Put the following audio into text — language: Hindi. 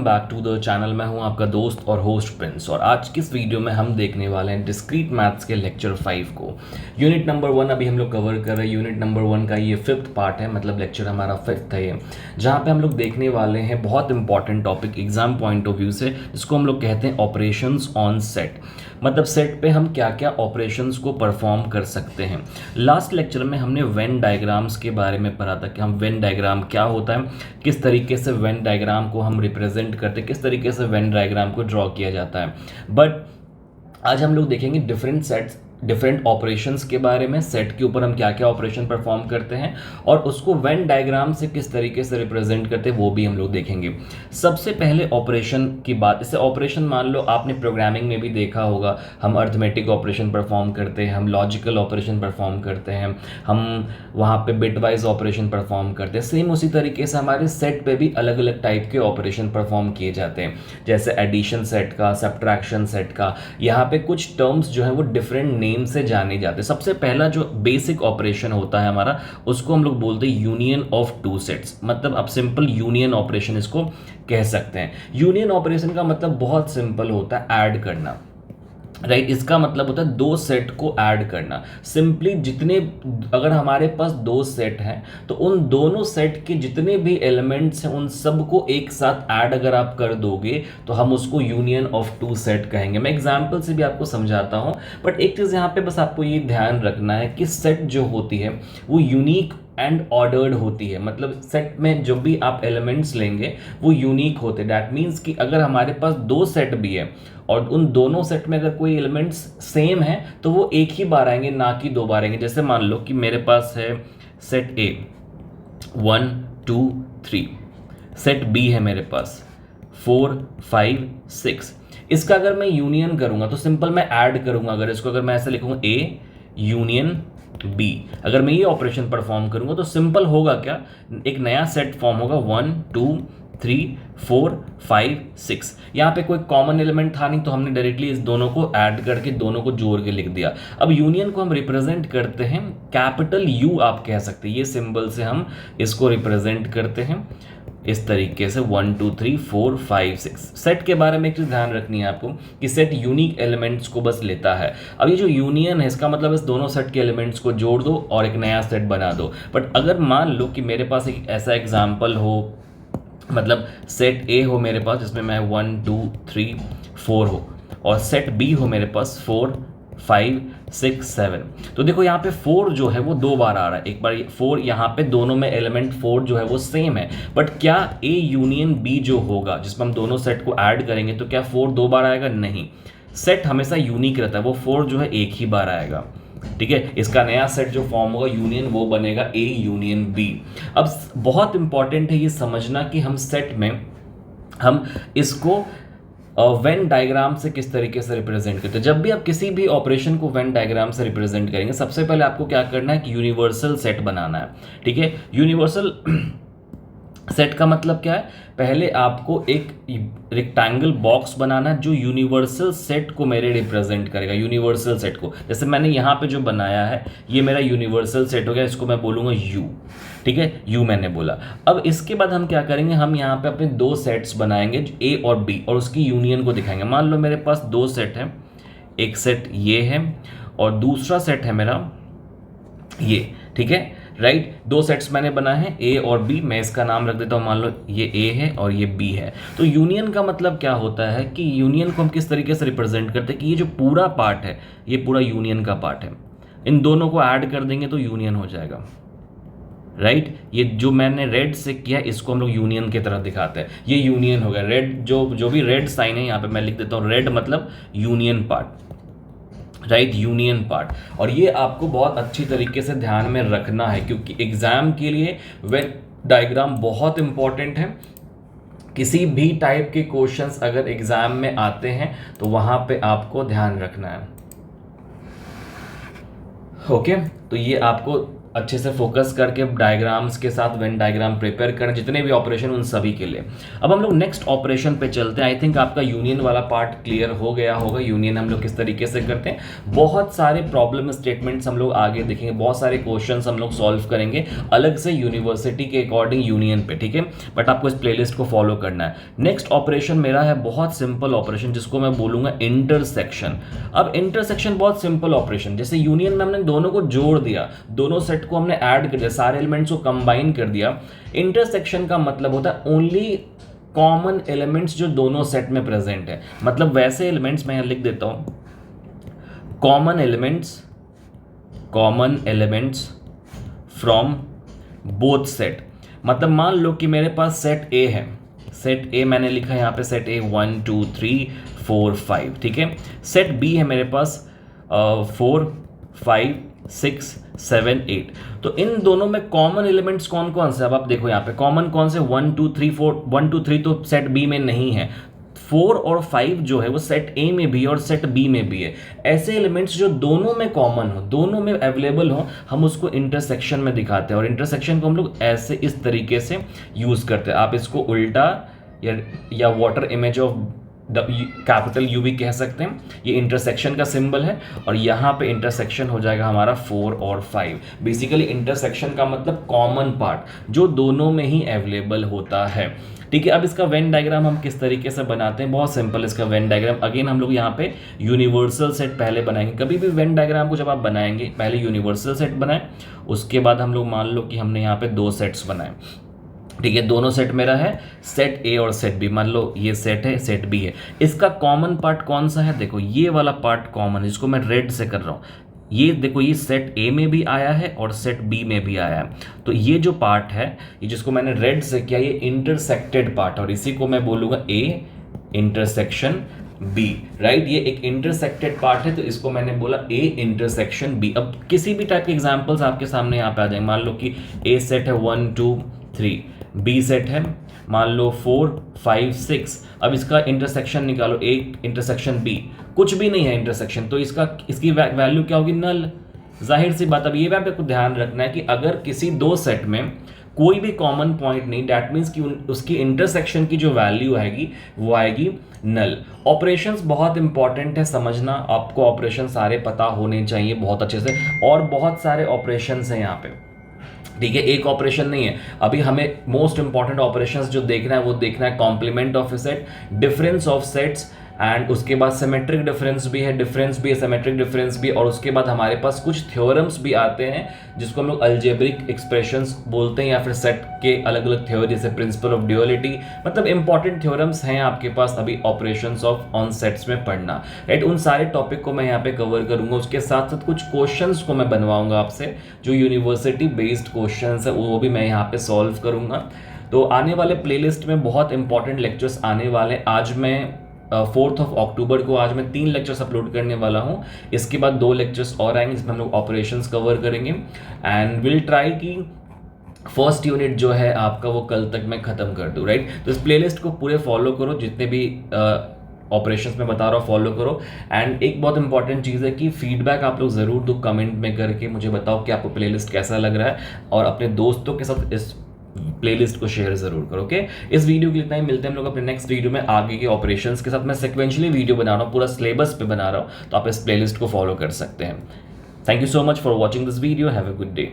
Back to the channel. मैं हूं आपका दोस्त और होस्ट प्रिंस, और आज की इस वीडियो में हम देखने वाले हैं डिस्क्रीट मैथ्स के लेक्चर 5 को। यूनिट नंबर 1 अभी हम लोग कवर कर रहे हैं। यूनिट नंबर 1 का ये 5th पार्ट है, मतलब लेक्चर हमारा 5th है ये, जहाँ पे हम लोग देखने वाले हैं बहुत important topic exam point of view से, जिसको हम लोग कहते हैं ऑपरेशंस ऑन सेट। मतलब सेट पे हम क्या क्या ऑपरेशंस को परफॉर्म कर सकते हैं। लास्ट लेक्चर में हमने वेन डायग्राम्स के बारे में पढ़ा था कि हम वेन डायग्राम क्या होता है, किस तरीके से वेन डायग्राम को हम रिप्रेजेंट करते हैं, किस तरीके से वेन डायग्राम को ड्रॉ किया जाता है। बट आज हम लोग देखेंगे डिफरेंट सेट्स, डिफरेंट ऑपरेशंस के बारे में, सेट के ऊपर हम क्या क्या ऑपरेशन परफॉर्म करते हैं और उसको वेन डायग्राम से किस तरीके से रिप्रेजेंट करते हैं वो भी हम लोग देखेंगे। सबसे पहले ऑपरेशन की बात, इसे ऑपरेशन मान लो आपने प्रोग्रामिंग में भी देखा होगा, हम अर्थमेटिक ऑपरेशन परफॉर्म करते हैं, हम लॉजिकल ऑपरेशन परफॉर्म करते हैं, हम वहाँ पे बिट वाइज ऑपरेशन परफॉर्म करते हैं। सेम उसी तरीके से हमारे सेट पे भी अलग अलग टाइप के ऑपरेशन परफॉर्म किए जाते हैं, जैसे एडिशन सेट का, सब्ट्रैक्शन सेट का। यहाँ पे कुछ टर्म्स जो है वो डिफरेंट नेम से जाने जाते हैं। सबसे पहला जो बेसिक ऑपरेशन होता है हमारा, उसको हम लोग बोलते हैं यूनियन ऑफ टू सेट्स। मतलब आप सिंपल यूनियन ऑपरेशन इसको कह सकते हैं। यूनियन ऑपरेशन का मतलब बहुत सिंपल होता है, ऐड करना, राइट। इसका मतलब होता है दो सेट को ऐड करना। सिंपली जितने, अगर हमारे पास दो सेट हैं तो उन दोनों सेट के जितने भी एलिमेंट्स हैं उन सबको एक साथ ऐड अगर आप कर दोगे तो हम उसको यूनियन ऑफ टू सेट कहेंगे। मैं एग्जांपल से भी आपको समझाता हूं, बट एक चीज़ यहाँ पे बस आपको ये ध्यान रखना है कि सेट जो होती है वो यूनिक एंड ऑर्डर्ड होती है। मतलब सेट में जो भी आप एलिमेंट्स लेंगे वो यूनिक होते हैं। दैट मीन्स कि अगर हमारे पास दो सेट भी है और उन दोनों सेट में अगर कोई एलिमेंट्स सेम है तो वो एक ही बार आएंगे, ना कि दो बार आएंगे। जैसे मान लो कि मेरे पास है सेट ए 1 2 3, सेट बी है मेरे पास 4 5 6। इसका अगर मैं यूनियन करूंगा तो सिंपल मैं ऐड करूंगा। अगर इसको अगर मैं ऐसे लिखूंगा ए यूनियन बी, अगर मैं ये ऑपरेशन परफॉर्म करूंगा तो सिंपल होगा क्या, एक नया सेट फॉर्म होगा 1 2 3 4 5 6। यहाँ पे कोई कॉमन एलिमेंट था नहीं तो हमने डायरेक्टली इस दोनों को ऐड करके दोनों को जोड़ के लिख दिया। अब यूनियन को हम रिप्रेजेंट करते हैं कैपिटल यू, आप कह सकते हैं, ये सिंबल से हम इसको रिप्रेजेंट करते हैं इस तरीके से 1 2 3 4 5 6। सेट के बारे में एक चीज़ ध्यान रखनी है आपको कि सेट यूनिक एलिमेंट्स को बस लेता है। अब ये जो यूनियन है इसका मतलब इस दोनों सेट के एलिमेंट्स को जोड़ दो और एक नया सेट बना दो। बट अगर मान लो कि मेरे पास एक ऐसा एग्जाम्पल हो, मतलब सेट ए हो मेरे पास जिसमें मैं 1 2 3 4 हो, और सेट बी हो मेरे पास 4 5 6 7। तो देखो यहाँ पे 4 जो है वो दो बार आ रहा है। एक बार 4 यहाँ पे दोनों में एलिमेंट 4 जो है वो सेम है, बट क्या ए यूनियन बी जो होगा जिसमें हम दोनों सेट को ऐड करेंगे तो क्या 4 दो बार आएगा? नहीं, सेट हमेशा यूनिक रहता है, वो 4 जो है एक ही बार आएगा। ठीक है, इसका नया सेट जो फॉर्म होगा यूनियन वो बनेगा ए यूनियन बी। अब बहुत इंपॉर्टेंट है ये समझना कि हम सेट में हम इसको वेन डायग्राम से किस तरीके से रिप्रेजेंट करते हैं। जब भी आप किसी भी ऑपरेशन को वेन डायग्राम से रिप्रेजेंट करेंगे सबसे पहले आपको क्या करना है कि यूनिवर्सल सेट बनाना है। ठीक है, यूनिवर्सल सेट का मतलब क्या है, पहले आपको एक रेक्टेंगल बॉक्स बनाना है जो यूनिवर्सल सेट को मेरे रिप्रेजेंट करेगा। यूनिवर्सल सेट को, जैसे मैंने यहाँ पे जो बनाया है ये मेरा यूनिवर्सल सेट हो गया, इसको मैं बोलूँगा यू। ठीक है, यू मैंने बोला। अब इसके बाद हम क्या करेंगे, हम यहाँ पे अपने दो सेट्स बनाएंगे ए और बी, और उसकी यूनियन को दिखाएंगे। मान लो मेरे पास दो सेट है, एक सेट ये है और दूसरा सेट है मेरा ये। ठीक है, राइट, दो सेट्स मैंने बनाए हैं ए और बी। मैं इसका नाम रख देता हूँ, मान लो ये ए है और ये बी है। तो यूनियन का मतलब क्या होता है कि यूनियन को हम किस तरीके से रिप्रेजेंट करते हैं कि ये जो पूरा पार्ट है ये पूरा यूनियन का पार्ट है। इन दोनों को ऐड कर देंगे तो यूनियन हो जाएगा, राइट। ये जो मैंने रेड से किया इसको हम लोग यूनियन की तरह दिखाते हैं, ये यूनियन हो गया। रेड जो भी रेड साइन है यहाँ पे मैं लिख देता हूँ, रेड मतलब union part, right, union part. और ये आपको बहुत अच्छी तरीके से ध्यान में रखना है क्योंकि एग्जाम के लिए वेन डायग्राम बहुत इंपॉर्टेंट है। किसी भी टाइप के क्वेश्चंस अगर एग्जाम में आते हैं तो वहां पे आपको ध्यान रखना है। ओके, तो ये आपको अच्छे से फोकस करके डायग्राम्स के साथ वेन डायग्राम प्रिपेयर करें, जितने भी ऑपरेशन उन सभी के लिए। अब हम लोग नेक्स्ट ऑपरेशन पे चलते हैं। आई थिंक आपका यूनियन वाला पार्ट क्लियर हो गया होगा। यूनियन हम लोग किस तरीके से करते हैं, बहुत सारे प्रॉब्लम स्टेटमेंट्स हम लोग आगे देखेंगे, बहुत सारे क्वेश्चंस हम लोग सॉल्व करेंगे अलग से यूनिवर्सिटी के अकॉर्डिंग यूनियन पे, ठीक है। बट आपको इस प्लेलिस्ट को फॉलो करना है। नेक्स्ट ऑपरेशन मेरा है बहुत सिंपल ऑपरेशन, जिसको मैं बोलूंगा इंटरसेक्शन। अब इंटरसेक्शन बहुत सिंपल ऑपरेशन, जैसे यूनियन में हमने दोनों को जोड़ दिया, दोनों सेट को हमने ऐड कर दिया, सारे एलिमेंट्स को कंबाइन कर दिया। इंटरसेक्शन का मतलब होता है ओनली कॉमन एलिमेंट्स जो दोनों सेट में प्रेजेंट है। मतलब वैसे एलिमेंट्स मैं यहां लिख देता हूं, common elements from both set. मतलब मान लो कि मेरे पास सेट ए है, सेट ए मैंने लिखा है यहाँ पे, सेट ए 1 2 3 4 5, ठीक है। सेट बी है मेरे पास 4 5 6 7 8। तो इन दोनों में कॉमन एलिमेंट्स कौन कौन से, अब आप देखो यहाँ पे कॉमन कौन से, 1 2 3 4, 1 2 3 तो सेट बी में नहीं है, 4 और 5 जो है वो सेट ए में भी और सेट बी में भी है। ऐसे एलिमेंट्स जो दोनों में कॉमन हो, दोनों में अवेलेबल हो, हम उसको इंटरसेक्शन में दिखाते हैं। और इंटरसेक्शन को हम लोग ऐसे इस तरीके से यूज करते हैं। आप इसको उल्टा या water image of capital you भी कह सकते हैं। ये इंटरसेक्शन का सिंबल है और यहाँ पे इंटरसेक्शन हो जाएगा हमारा 4 और 5। बेसिकली इंटरसेक्शन का मतलब कॉमन पार्ट जो दोनों में ही अवेलेबल होता है, ठीक है। अब इसका वेन डायग्राम हम किस तरीके से बनाते हैं, बहुत सिंपल इसका वेन डायग्राम। अगेन हम लोग यहाँ पे यूनिवर्सल सेट पहले बनाएंगे। कभी भी वेन डायग्राम को जब आप बनाएंगे, पहले यूनिवर्सल सेट बनाएं, उसके बाद हम लोग मान लो कि हमने यहाँ पे 2 सेट्स बनाए, ठीक है। दोनों सेट मेरा है, सेट ए और सेट बी। मान लो ये सेट है, सेट बी है। इसका कॉमन पार्ट कौन सा है, देखो ये वाला पार्ट कॉमन, इसको मैं रेड से कर रहा हूँ। ये देखो, ये सेट ए में भी आया है और सेट बी में भी आया है। तो ये जो पार्ट है, ये जिसको मैंने रेड से किया, ये इंटरसेक्टेड पार्ट, और इसी को मैं बोलूँगा ए इंटरसेक्शन बी, राइट। ये एक इंटरसेक्टेड पार्ट है, तो इसको मैंने बोला ए इंटरसेक्शन बी। अब किसी भी टाइप के एग्जाम्पल्स आपके सामने यहाँ पे आ जाएंगे। मान लो कि ए सेट है 1 2 3, बी सेट है मान लो 4 5 6। अब इसका इंटरसेक्शन निकालो, ए इंटरसेक्शन बी, कुछ भी नहीं है इंटरसेक्शन, तो इसकी वैल्यू क्या होगी, नल। जाहिर सी बात। अब ये भी आपको ध्यान रखना है कि अगर किसी 2 सेट में कोई भी कॉमन पॉइंट नहीं, दैट मीन्स कि उसकी इंटरसेक्शन की जो वैल्यू आएगी वो आएगी नल। ऑपरेशंस बहुत इंपॉर्टेंट है समझना, आपको ऑपरेशन सारे पता होने चाहिए बहुत अच्छे से, और बहुत सारे ऑपरेशंस हैं यहाँ पे, ठीक है। एक ऑपरेशन नहीं है। अभी हमें मोस्ट इंपॉर्टेंट ऑपरेशंस जो देखना है वो देखना है complement of a set, difference of sets, and उसके बाद सिमेट्रिक डिफरेंस भी है, डिफरेंस भी है, सिमेट्रिक डिफरेंस भी, और उसके बाद हमारे पास कुछ थ्योरम्स भी आते हैं जिसको हम लोग अलजेब्रिक एक्सप्रेशंस बोलते हैं, या फिर सेट के अलग अलग थ्योरी, जैसे प्रिंसिपल ऑफ ड्यूअलिटी। मतलब इंपॉर्टेंट थ्योरम्स हैं आपके पास अभी ऑपरेशंस ऑफ ऑन सेट्स में पढ़ना, राइट। उन सारे टॉपिक को मैं यहाँ पे कवर करूंगा। उसके साथ साथ कुछ क्वेश्चंस को मैं बनवाऊंगा आपसे, जो यूनिवर्सिटी बेस्ड क्वेश्चंस है वो भी मैं यहाँ पे सॉल्व करूंगा। तो आने वाले प्लेलिस्ट में बहुत इंपॉर्टेंट लेक्चर्स आने वाले। आज मैं 4 अक्टूबर को आज मैं 3 लेक्चर्स अपलोड करने वाला हूँ। इसके बाद 2 लेक्चर्स और आएंगे जिसमें हम लोग ऑपरेशंस कवर करेंगे, एंड विल ट्राई कि फर्स्ट यूनिट जो है आपका वो कल तक मैं ख़त्म कर दूँ, राइट। तो इस प्लेलिस्ट को पूरे फॉलो करो, जितने भी ऑपरेशंस में बता रहा हूँ फॉलो करो। एंड एक बहुत इंपॉर्टेंट चीज़ है कि फीडबैक आप लोग ज़रूर दो, कमेंट में करके मुझे बताओ कि आपको प्लेलिस्ट कैसा लग रहा है, और अपने दोस्तों के साथ इस प्लेलिस्ट को शेयर जरूर करो, ओके। इस वीडियो के लिए इतना ही, मिलते हैं हम लोग अपने नेक्स्ट वीडियो में आगे के ऑपरेशंस के साथ। मैं सिक्वेंशली वीडियो बना रहा हूँ, पूरा सिलेबस पे बना रहा हूँ, तो आप इस प्लेलिस्ट को फॉलो कर सकते हैं। Thank you so much for watching this video, have a good day.